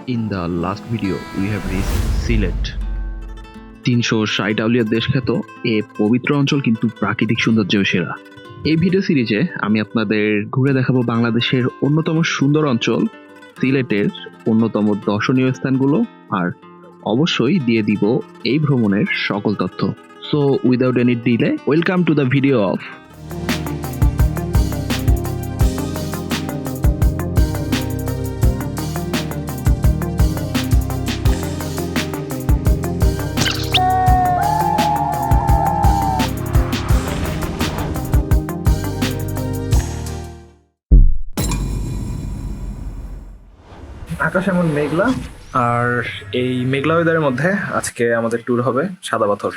In the last video, we have reached Sylhet. ৩৬০ আউলিয়ার দেশখ্যাত এ পবিত্র অঞ্চল কিন্তু প্রাকৃতিক সৌন্দর্যেও সেরা। এই ভিডিও সিরিজে আমি আপনাদের ঘুরে দেখাবো বাংলাদেশের অন্যতম সুন্দর অঞ্চল সিলেটের অন্যতম দর্শনীয় স্থানগুলো, আর অবশ্যই দিয়ে দিব এই ভ্রমণের সকল তথ্য। So without any delay, welcome to the video of আকাশ এমন মেঘলা, আর এই মেঘলা ওয়েদারের মধ্যে আজকে আমাদের ট্যুর হবে সাদা পাথর।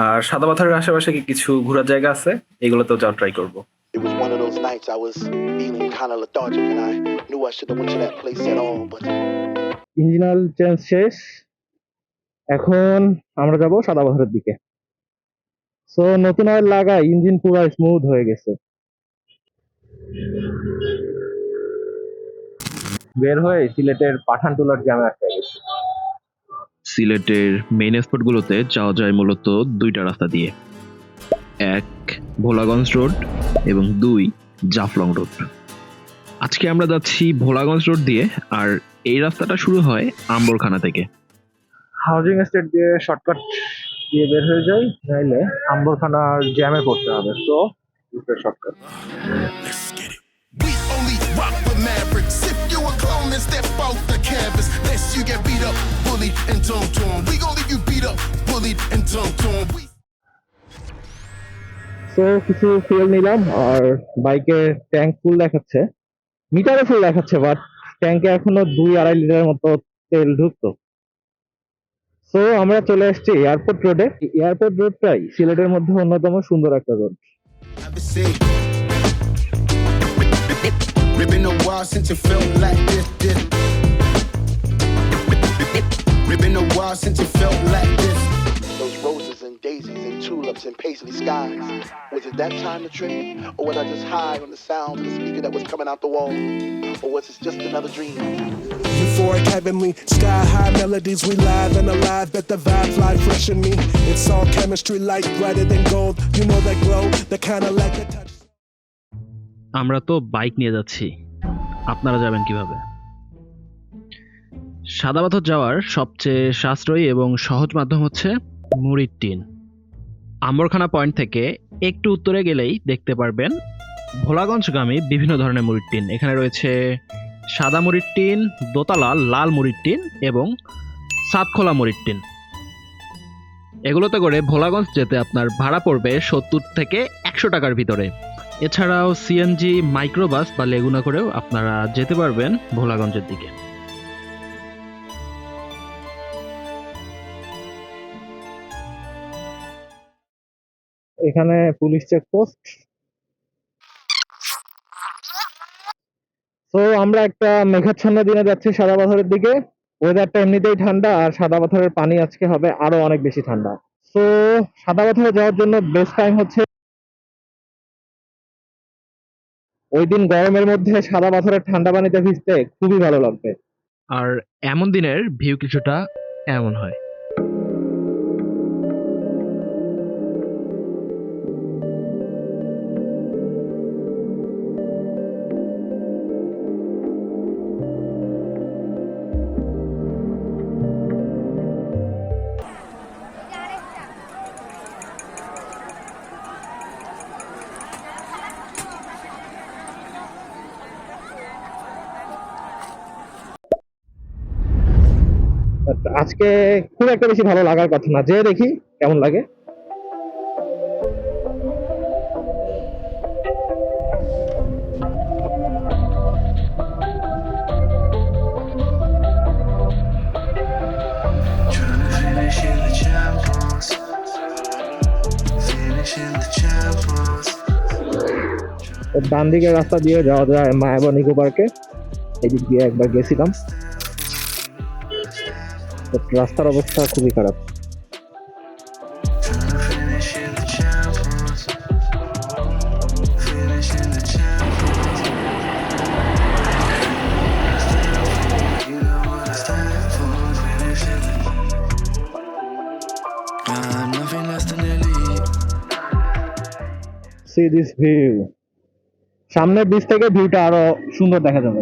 আর সাদা পাথরের আশেপাশে কিছু ঘোরার জায়গা আছে, এগুলোতেও যাওয়ার ট্রাই করবো। It was one of those nights I was feeling kind of lethargic and I knew I should have went to that place at all, but engine oil change শেষ। এখন আমরা যাব সাদা পাথরের দিকে। সো নতুন অয়েল লাগাই ইঞ্জিন পুরো স্মুথ হয়ে গেছে। বের হয়ে সিলেটের পাঠানটুলার জ্যামে আটকে গেছে। সিলেটের মেইন স্পটগুলোতে যাওয়া যায় মূলত দুইটা রাস্তা দিয়ে, এক ভোলাগঞ্জ রোড এবং দুই জাফলং রোড। আজকে আমরা যাচ্ছি ভোলাগঞ্জ রোড দিয়ে, আর এই রাস্তাটা শুরু হয় আম্বরখানা থেকে। হাউজিং এস্টেট দিয়ে শর্টকাট দিয়ে বের হয়ে যাই, নাইলে আম্বরখানার জ্যামে পড়তে হবে। So shortcut. We only rock with Mavericks. If you a clone, then step off the canvas. Lest you get beat up, bullied, and dumped on. We gon' leave you beat up, bullied, and dumped on. So কিছু fuel নিলাম, আর বাইকে tank ফুল দেখাচ্ছে, মিটারে ফুল দেখাচ্ছে, but ট্যাঙ্কে এখনো 2-2.5 লিটারের মতো তেল ঢুকতো। সো আমরা চলে এসেছি এয়ারপোর্ট রোডে। এয়ারপোর্ট রোডটাই সিলেটের মধ্যে অন্যতম সুন্দর একটা road. Been a while since it felt like this. Been a while since it felt like this. those roses and daisies and tulips and paisley skies. Was it that time to trip? Or was I just high on the sound of the speaker that was coming out the wall? Or was it just another dream? Euphoric, heavenly, sky high melodies. We live and alive, bet the vibe fly fresh in me. It's all chemistry, light brighter than gold. You know that glow, the kind of light that touch. আমরা তো bike নিয়ে যাচ্ছি, আপনারা যাবেন কিভাবে? সাদা পাথর যাওয়ার সবচেয়ে সাশ্রয়ী এবং সহজ মাধ্যম হচ্ছে মুড়ির টিন। আম্বরখানা পয়েন্ট থেকে একটু উত্তরে গেলেই দেখতে পারবেন ভোলাগঞ্জগামী বিভিন্ন ধরনের মুড়ির টিন। এখানে রয়েছে সাদা মুড়ির টিন, দোতলা লাল মুড়ির টিন এবং সাতখোলা মুড়ির টিন। এগুলোতে করে ভোলাগঞ্জ যেতে আপনার ভাড়া পড়বে 70 থেকে 100 টাকার ভিতরে। এছাড়াও সিএনজি, মাইক্রোবাস বা লেগুনা করেও আপনারা যেতে পারবেন ভোলাগঞ্জের দিকে। এখানে পুলিশ চেকপোস্ট। তো আমরা একটা মেঘাচ্ছন্ন দিনে যাচ্ছি সাদা পাথরের দিকে। ওয়েদারটা এমনিতেই ঠান্ডা, আর সাদা পাথরের পানি আজকে হবে আরো অনেক বেশি ঠান্ডা। তো সাদা পাথরে যাওয়ার জন্য বেস্ট টাইম হচ্ছে ওই দিন গরমের মধ্যে সাদা পাথরের ঠান্ডা পানিতে ভিজতে খুবই ভালো লাগবে। আর এমন দিনের ভিউ কিছুটা এমন হয়। আজকে খুব একটা বেশি ভালো লাগার কথা না, যে দেখি কেমন লাগে। ডান দিকের রাস্তা দিয়ে যাওয়া যায় মায়াবন ইকো পার্কে। এদিক দিয়ে একবার গেছিলাম, রাস্তার অবস্থা খুবই খারাপ। understand. C this view. সামনের বিচ থেকে ভিউটা আরো সুন্দর দেখা যাবে।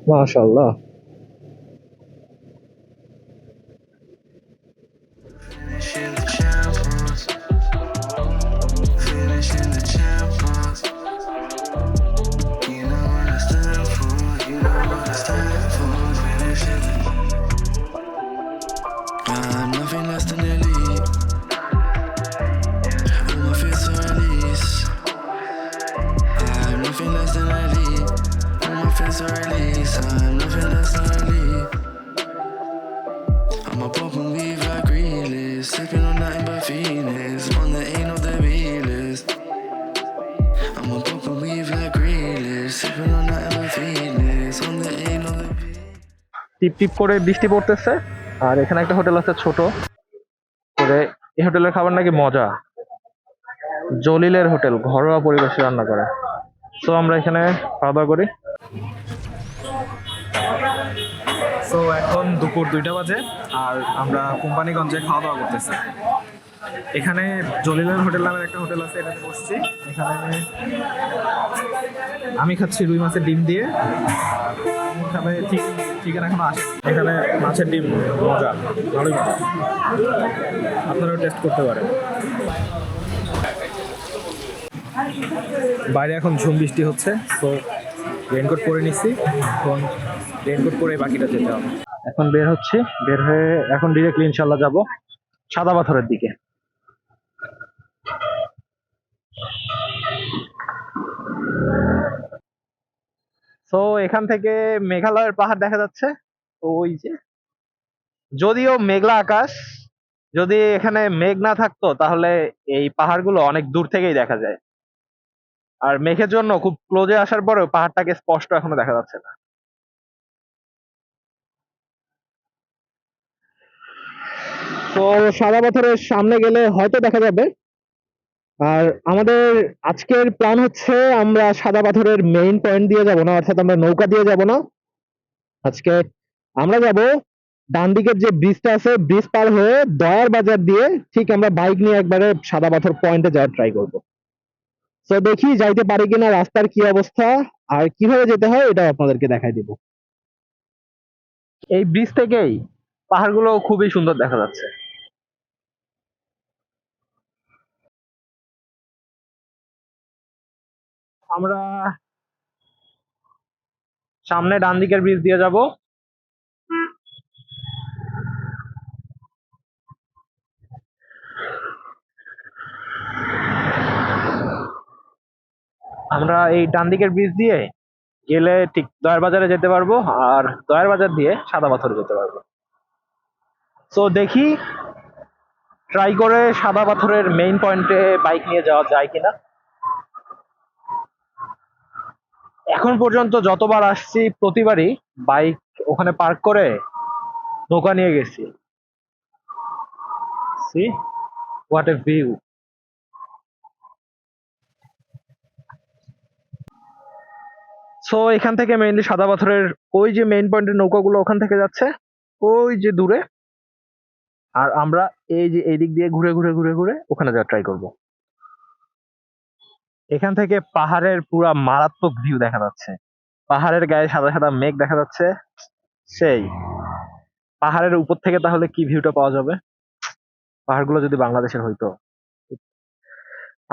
মাশাআল্লাহ। Finishing the champions. Finishing the champions. You know what I stand for. You know what I stand for. Finishing the. I'm nothing less than elite. All my fears are released. I'm nothing less than elite. All my fears are released. I'm nothing less than elite. I'm a pop and weave like realist. Sipping on nothing but feelings. One that ain't on the realist. I'm a pop and weave like realist. Sipping on nothing but feelings. One that ain't on the টিপ টিপ করে বৃষ্টি পড়তেছে। আর এখানে একটা hotel আছে ছোট করে। এই হোটেলের খাবার নাকি মজা। জলিলের হোটেল, ঘরোয়া পরিবেশে রান্না করে। তো আমরা এখানে খাওয়া দাওয়া করি। সো এখন দুপুর 2টা বাজে আর আমরা কোম্পানিগঞ্জে খাওয়া দাওয়া করতেছি। এখানে জলিলের হোটেল নামের একটা হোটেল আছে, এটাতে বসছি। এখানে আমি খাচ্ছি রুই মাছের ডিম দিয়ে, এখানে চিকেন এখনো আসে। এখানে মাছের ডিম মজা, ভালোই মজা, আপনারাও টেস্ট করতে পারেন। বাইরে এখন ঝুম বৃষ্টি হচ্ছে, তো রেইনকোট পরে নিচ্ছি। এখন রেইনকোট পরে বাকিটা যেতে হবে। এখন বের হচ্ছি, বের হয়ে এখন ডিরেক্টলি ইনশাল্লাহ যাব সাদা পাথরের দিকে। তো এখান থেকে মেঘালয়ের পাহাড় দেখা যাচ্ছে ওই যে। যদিও মেঘলা আকাশ, যদি এখানে মেঘ না থাকতো তাহলে এই পাহাড়গুলো অনেক দূর থেকেই দেখা যায়। আর মেঘের জন্য খুব ক্লোজে আসার পরেও পাহাড়টাকে স্পষ্ট এখনো দেখা যাচ্ছে না। তো সাদা পাথরের সামনে গেলে হয়তো দেখা যাবে। আর আমাদের আজকের প্ল্যান হচ্ছে আমরা সাদা পাথরের মেইন পয়েন্ট দিয়ে যাব না, অর্থাৎ আমরা নৌকা দিয়ে যাব না। আজকে আমরা যাব ডান দিকের যে ব্রিজটা আছে, ব্রিজ পার হয়ে দয়ার বাজার দিয়ে ঠিক আমরা বাইক নিয়ে একবারে সাদা পাথর পয়েন্টে যাওয়ার ট্রাই করব। তো দেখি যাইতে পারি কিনা, রাস্তার কি অবস্থা আর কিভাবে যেতে হয় এটা আপনাদেরকে দেখাই দিব। এই ব্রিজ থেকেই পাহাড়গুলো খুবই সুন্দর দেখা যাচ্ছে। আমরা সামনে ডান দিকের ব্রিজ দিয়ে যাব। আমরা এই ডান দিকের ব্রিজ দিয়ে গেলে ঠিক দয়ার বাজারে যেতে পারবো, আর দয়ার বাজার দিয়ে সাদা পাথর যেতে পারবো। তো দেখি ট্রাই করে সাদা পাথরের মেইন পয়েন্টে বাইক নিয়ে যাওয়া যায় কিনা। এখন পর্যন্ত যতবার আসছি প্রতিবারই বাইক ওখানে পার্ক করে নৌকা নিয়ে গেছি। See what a view. So এখান থেকে মেইনলি সাদা পাথরের ওই যে মেইন পয়েন্টের নৌকাগুলো ওখান থেকে যাচ্ছে ওই যে দূরে। আর আমরা এই যে এই দিক দিয়ে ঘুরে ঘুরে ঘুরে ঘুরে ওখানে যাওয়ার ট্রাই করব। এখান থেকে পাহাড়ের পুরা মারাত্মক ভিউ দেখা যাচ্ছে। পাহাড়ের গায়ে সাদা সাদা মেঘ দেখা যাচ্ছে। সেই পাহাড়ের উপর থেকে তাহলে কি ভিউটা পাওয়া যাবে, পাহাড়গুলো যদি বাংলাদেশের হইতো।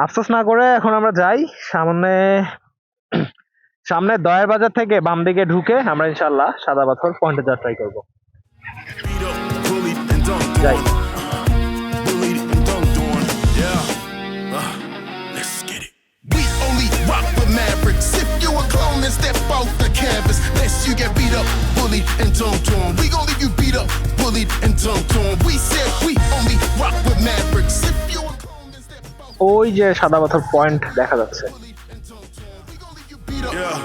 আফসোস না করে এখন আমরা যাই সামনে। সামনে দয়ার বাজার থেকে বাম দিকে ঢুকে আমরা ইনশাল্লাহ সাদা পাথর পয়েন্টে যাওয়ার ট্রাই করবো। Beat up, bullied, and dunked যাই। on. Bullied and dunked on. Yeah. Let's get it. We only rock with Mavericks. If you a clone, then step off the canvas. Lest you get beat up, bullied, and dunked on. We gon' leave you beat up, bullied, and dunked on. We said we only rock with Mavericks. If you a clone, then step off. ওই যে সাদা পাথর point দেখা যাচ্ছে। Yeah,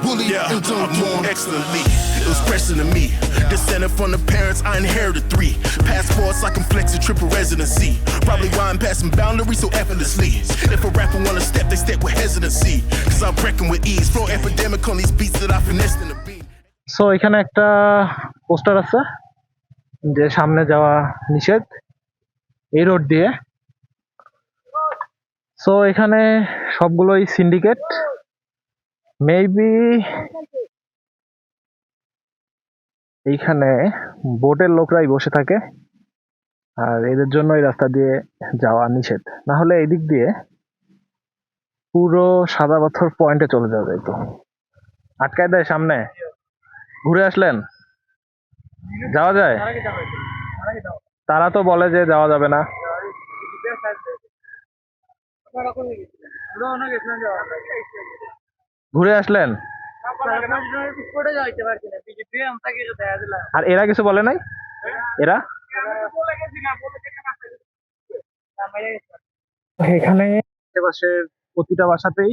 I moved excellently. It was pressing to me. Descended from the parents, I inherited 3 passports. I can flex a triple residency. Probably why I'm passing boundaries so effortlessly. If a rapper wanna step, they step with hesitancy. Cause I'm wrecking with ease. Flow epidemic on these beats that I finessed in the beat. So এখানে একটা poster আছে যে সামনে যাওয়া নিষেধ এই road দিয়ে। So এখানে সবগুলোই সিন্ডিকেট, মেবি এইখানে বোটের লোকরাই বসে থাকে আর এদের জন্য এই রাস্তা দিয়ে যাওয়া নিষেধ, না হলে এই দিক দিয়ে পুরো সাদা পাথর পয়েন্টে চলে যাওয়া যাইতো। আটকায় দেয় সামনে। ঘুরে আসলেন, যাওয়া যায়? তারা তো বলে যে যাওয়া যাবে না। ঘুরে আসলেন আর এরা কিছু বলে নাই? এরা এখানে আশেপাশের প্রতিটা বাসাতেই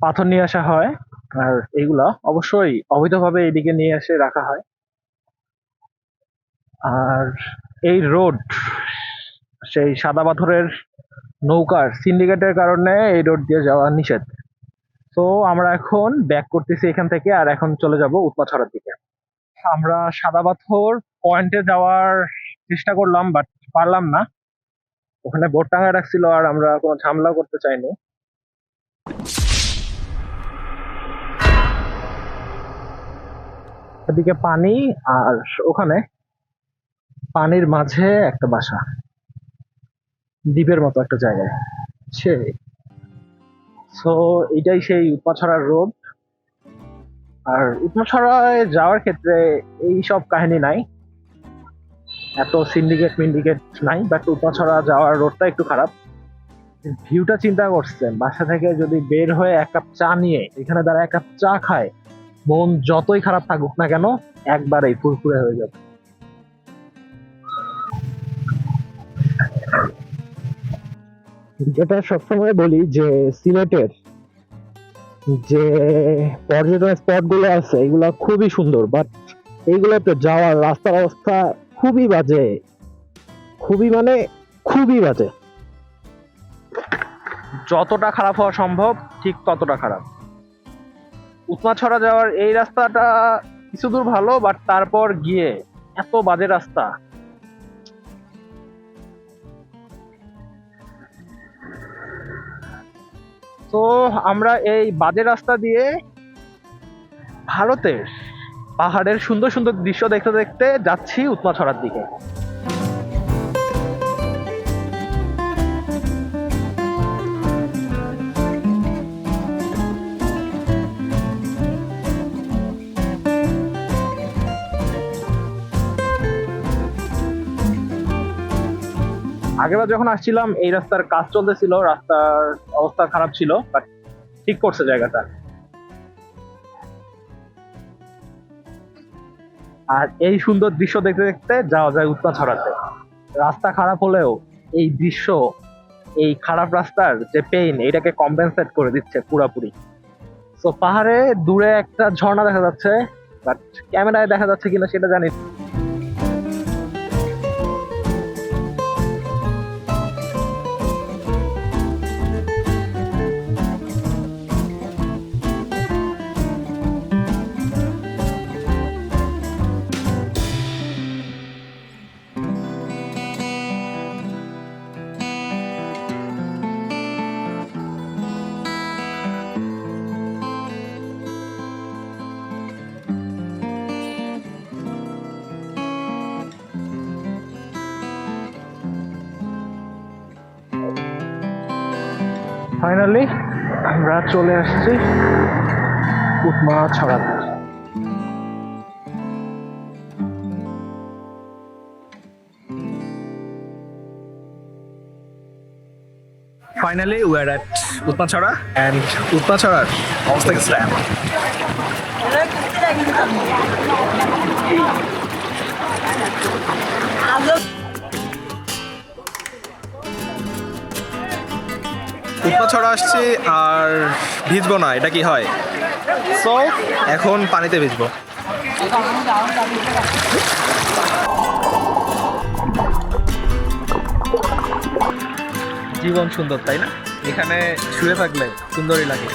পাথর নিয়ে আসা হয় আর এইগুলা অবশ্যই অবৈধভাবে এইদিকে নিয়ে এসে রাখা হয়। আর এই রোড সেই সাদা পাথরের নৌকার সিন্ডিকেটের কারণে এই রোড দিয়ে যাওয়া নিষেধ। তো আমরা এখন ব্যাক করতেছি এখান থেকে আর এখন চলে যাব উৎপাছড়ার দিকে। আমরা সাদা পাথর পয়েন্টে যাওয়ার চেষ্টা করলাম বাট পারলাম না, ওখানে বোট টাঙায় রাখছিল আর আমরা কোনো ঝামেলা করতে চাইনি। এদিকে পানি আর ওখানে পানির মাঝে একটা বাসা, দ্বীপের মতো একটা জায়গায়। সো এটাই সেই উৎপাছড়ার রোড। আর উৎপাছড়ায় যাওয়ার ক্ষেত্রে এই সব কাহিনী নাই, এত সিন্ডিকেট মিন্ডিকেট নাই, বাট উৎপাছড়া যাওয়ার রোডটা একটু খারাপ। ভিউটা চিন্তা করছেন, বাসা থেকে যদি বের হয়ে এক কাপ চা নিয়ে এখানে দাঁড়ায় এক কাপ চা খায়, মন যতই খারাপ থাকুক না কেন একবারেই ফুরফুরে হয়ে যাবে। যেটা সবসময় বলি যে সিলেটের যে পর্যটন স্পট গুলো আছে এগুলা খুবই সুন্দর, বাট এইগুলোতে যাওয়ার রাস্তার অবস্থা খুবই বাজে, খুবই মানে খুবই বাজে। যতটা খারাপ হওয়া সম্ভব ঠিক ততটা খারাপ। উৎমাছড়া যাওয়ার এই রাস্তাটা কিছু দূর ভালো, বাট তারপর গিয়ে এত বাজে রাস্তা। তো আমরা এই বাজে রাস্তা দিয়ে ভারতের পাহাড়ের সুন্দর সুন্দর দৃশ্য দেখতে দেখতে যাচ্ছি উৎমাছড়ার দিকে। আগেবার যখন আসছিলাম এই রাস্তার কাজ চলতেছিল, রাস্তার অবস্থা খারাপ ছিল, বাট ঠিক করছে জায়গাটা। আর এই সুন্দর দৃশ্য দেখতে দেখতে যাওয়া যায় উৎপাছড়াতে। রাস্তা খারাপ হলেও এই দৃশ্য, এই খারাপ রাস্তার যে পেইন, এটাকে কম্পেনসেট করে দিচ্ছে পুরাপুরি। তো পাহাড়ে দূরে একটা ঝর্ণা দেখা যাচ্ছে, বাট ক্যামেরায় দেখা যাচ্ছে কিনা সেটা জানি না। ফাইনালি আমরা চলে আসছি উৎমাছড়াতে। Finally we are at Utpachara and উৎপাছড়ার অবস্থা কিছু এমন। উৎপাছড়া আসছি আর ভিজবো না, এটা কি হয়? সো এখন পানিতে ভিজবো। জীবন সুন্দর, তাই না? এখানে শুয়ে থাকলে সুন্দরই লাগে।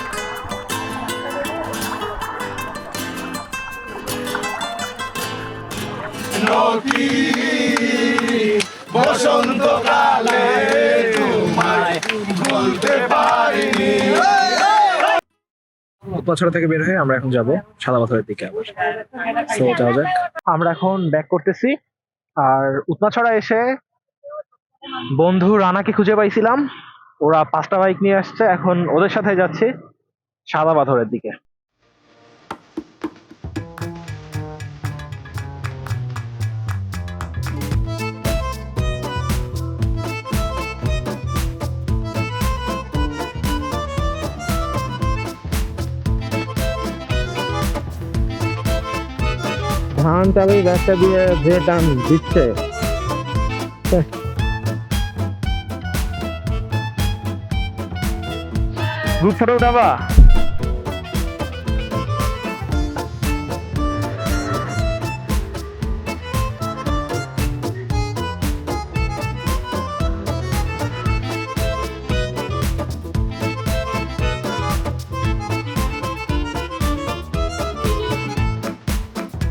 বসন্তকালে তোমায় উৎপাছড়া থেকে বের হয়ে আমরা এখন যাব সাদা পাথরের দিকে আবার। সো যাওয়া যাক। আমরা এখন ব্যাক করতেছি। আর উৎপাছড়া এসে বন্ধু রানাকে খুঁজে পাইছিলাম, ওরা 5টা বাইক নিয়ে আসছে, এখন ওদের সাথে যাচ্ছি সাদা পাথরের দিকে। ধান চাবি ব্যাগটা দিয়ে যে টান দিচ্ছে, গ্রুপ ফটো উঠাবা?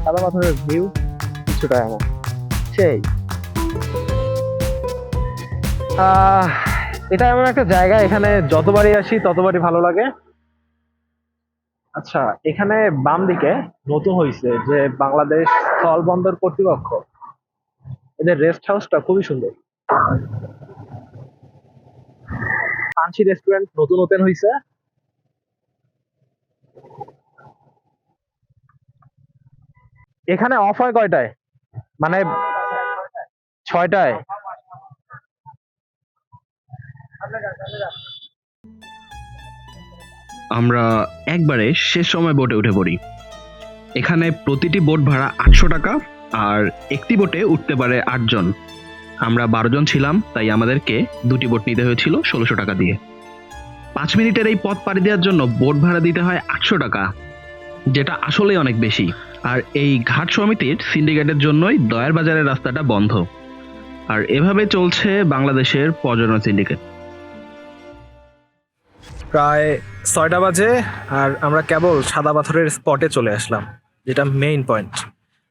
সাদা পাথরের ভিউ কিছুটা এমন সেই এটা এমন একটা জায়গা, এখানে যতবারই আসি ততবারই ভালো লাগে। আচ্ছা, এখানে বাম দিকে নতুন হয়েছে যে বাংলাদেশ স্থলবন্দর কর্তৃপক্ষ, এদের রেস্ট হাউসটা খুবই সুন্দর। পাঞ্চি রেস্টুরেন্ট নতুন ওপেন হয়েছে। এখানে অফ হয় কয়টায়? মানে 6টায়। আমরা একবারে শেষ সময় বোটে উঠে পড়ি। এখানে প্রতিটি বোট ভাড়া 800 টাকা, আর একটি বোটে উঠতে পারে 8 জন। আমরা 12 জন ছিলাম, তাই আমাদেরকে 2টি বোট নিতে হয়েছিল 1600 টাকা দিয়ে। 5 মিনিটের এই পথ পাড়ি দেওয়ার জন্য বোট ভাড়া দিতে হয় 800 টাকা, যেটা আসলেই অনেক বেশি। আর এই ঘাট সমিতির সিন্ডিকেটের জন্যই দয়ার বাজারের রাস্তাটা বন্ধ। আর এভাবে চলছে বাংলাদেশের পর্যটন সিন্ডিকেট। প্রায় 6টা বাজে আর আমরা কেবল সাদা পাথরের স্পটে চলে আসলাম, যেটা মেইন পয়েন্ট।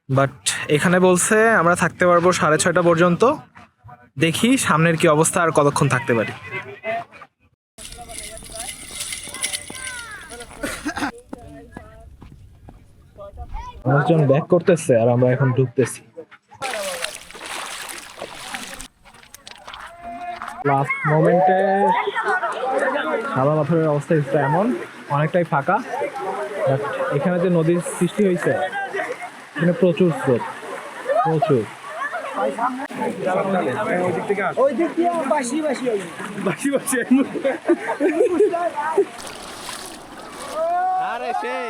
বাট এখানে বলছে আমরা থাকতে পারবো 6:30 পর্যন্ত। দেখি সামনের কি অবস্থা আর কতক্ষণ থাকতে পারি। মানুষজন ব্যাক করতেছে আর আমরা এখন ঢুকতেছি। লাস্ট মোমেন্টে সাদা পাথরের অবস্থা হচ্ছে এমন, অনেকটাই ফাঁকা। বাট এখানে যে নদীর সৃষ্টি হয়েছে, এখানে প্রচুর স্রোত, প্রচুর। আরে সেই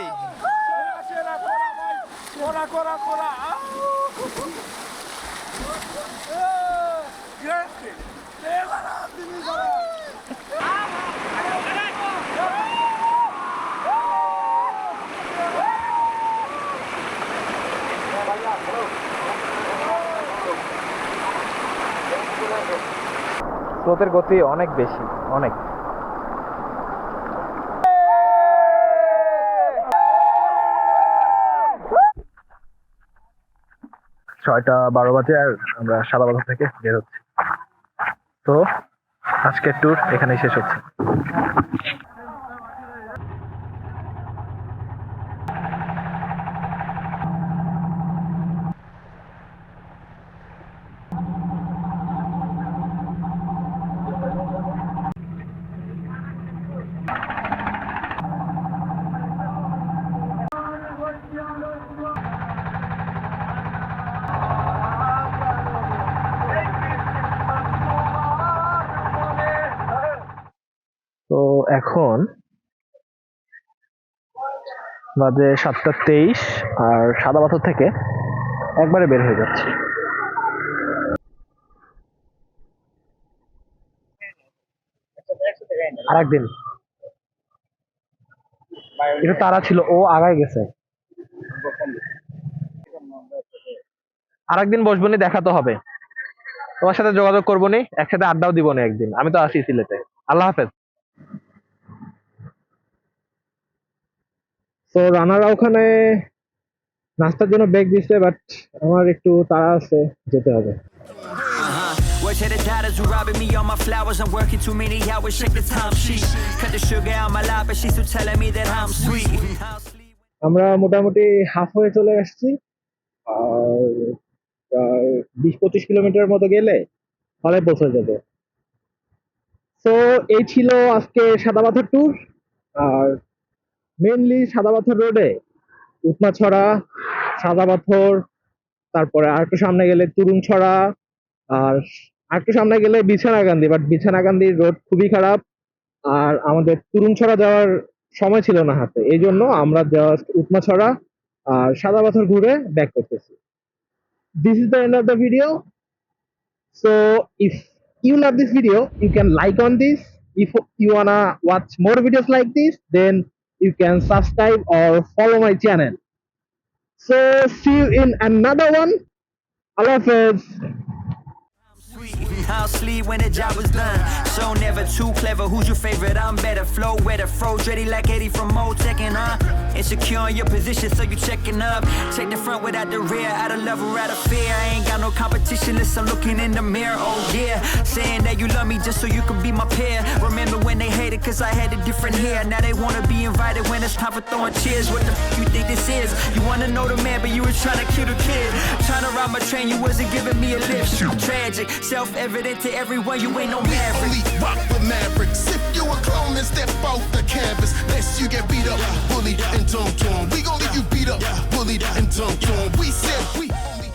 স্রোতের গতি অনেক বেশি, অনেক। ছয়টা 12 বাজে আর আমরা সাদা পাথর থেকে বের হচ্ছি। তো আজকের ট্যুর এখানেই শেষ হচ্ছে। তো এখন বাজে 7:23 আর সাদা পাথর থেকে একবারে বের হয়ে যাচ্ছি। আরেকদিন একটু তারা ছিল, ও আগায় গেছে। আরেকদিন বসবো নি, দেখাতে হবে, তোমার সাথে যোগাযোগ করবো নি, একসাথে আড্ডাও দিব না একদিন। আমি তো আসি সিলেটে। আল্লাহ হাফেজ। তো রানারা ওখানে নাস্তার জন্য ব্রেক দিচ্ছে, বাট আমার একটু তাড়া আছে, যেতে হবে। flowers. Hit the dollars who robbing me on my flowers. I'm working too many hours, check the time sheet. Cut the sugar out my life, but she's still telling me that I'm sweet. আমরা মোটামুটি half হয়ে চলে আসছি, আর প্রায় 20-25 kilometre মতো গেলে হলে পৌঁছে যাবে। তো এই ছিল আজকে সাদাপাথর ট্যুর। আর মেনলি সাদাপাথর রোডে উৎমাছড়া, সাদাপাথর, তারপরে আরেকটু সামনে গেলে তুরুংছড়া, আর আরেকটু সামনে গেলে বিছানাকান্দি, বাট বিছানাকান্দির রোড খুবই খারাপ আর আমাদের তুরুংছড়া যাওয়ার সময় ছিল না হাতে, এই জন্য আমরা জাস্ট উৎমাছড়া আর সাদাপাথর ঘুরে ব্যাক করতেছি। This is the end of the video. So if you love this video, you can like on this. If you wanna watch more videos like this, then you can subscribe or follow my channel. So see you in another one. Allah Hafiz. I'll sleep when the job was done. So never too clever. Who's your favorite? I'm better. Flow wetter, froze ready like Eddie from Motec, insecure in your position, so you checking up. Take the front without the rear. Out of love or out of fear. I ain't got no competition unless I'm looking in the mirror. Oh yeah, saying that you love me just so you can be my peer. Remember when they hated cause I had a different hair. Now they wanna be invited when it's time for throwing cheers. What the you think this is? You wanna know the man, but you was trying to kill the kid. Trying to ride my train, you wasn't giving me a lift. Tragic, self-evident to everyone, you ain't no maverick. Only rock with Mavericks. If you a clone, then step off the canvas. Lest you get beat up, bullied, and dumped on. We gon' leave you beat up, bullied, and dumped on. We said we only